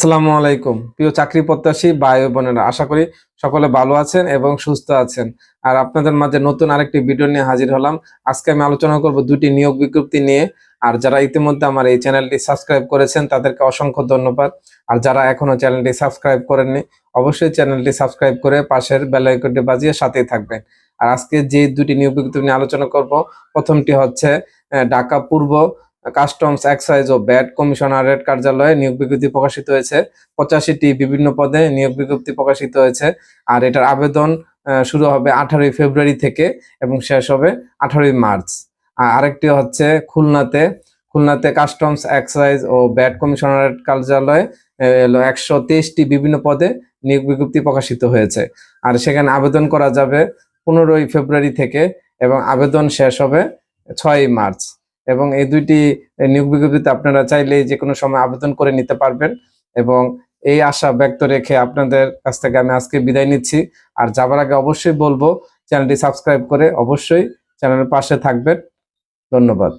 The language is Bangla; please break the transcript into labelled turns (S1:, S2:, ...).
S1: আসসালামু আলাইকুম প্রিয় চাকরি প্রত্যাশী ভাই ও বোনেরা, আশা করি সকলে ভালো আছেন এবং সুস্থ আছেন। আর আপনাদের মাঝে নতুন আরেকটি ভিডিও নিয়ে হাজির হলাম। আজকে আমি আলোচনা করব দুটি নিয়োগ বিজ্ঞপ্তি নিয়ে। আর যারা ইতিমধ্যে আমার এই চ্যানেলটি সাবস্ক্রাইব করেছেন তাদেরকে অসংখ্য ধন্যবাদ। আর যারা এখনো চ্যানেলটি সাবস্ক্রাইব করেননি, অবশ্যই চ্যানেলটি সাবস্ক্রাইব করে পাশের বেল আইকনটি বাজিয়ে সাথেই থাকবেন। আর আজকে যে দুটি নিয়োগ বিজ্ঞপ্তি নিয়ে আলোচনা করব, প্রথমটি হচ্ছে ঢাকা পূর্ব কাস্টমস এক্সাইজ ও ভ্যাট কমিশনারেট কার্যালয়ে নিয়োগ বিজ্ঞপ্তি প্রকাশিত হয়েছে। 85টি বিভিন্ন পদে নিয়োগ বিজ্ঞপ্তি প্রকাশিত হয়েছে। আর এটার আবেদন শুরু হবে 18ই ফেব্রুয়ারি থেকে এবং শেষ হবে 18ই মার্চ। আর আরেকটি হচ্ছে খুলনাতে কাস্টমস এক্সাইজ ও ভ্যাট কমিশনারেট কার্যালয়ে 123টি বিভিন্ন পদে নিয়োগ বিজ্ঞপ্তি প্রকাশিত হয়েছে। আর সেখানে আবেদন করা যাবে 15ই ফেব্রুয়ারি থেকে এবং আবেদন শেষ হবে 6ই মার্চ। এবং এই দুইটি নিয়োগ বিজ্ঞপ্তিতে আপনারা চাইলেই যে কোনো সময় আবেদন করে নিতে পারবেন। এবং এই আশা ব্যক্ত রেখে আপনাদের কাছ থেকে আমি আজকে বিদায় নিচ্ছি। আর যাবার আগে অবশ্যই বলবো, চ্যানেলটি সাবস্ক্রাইব করে অবশ্যই চ্যানেলের পাশে থাকবেন। ধন্যবাদ।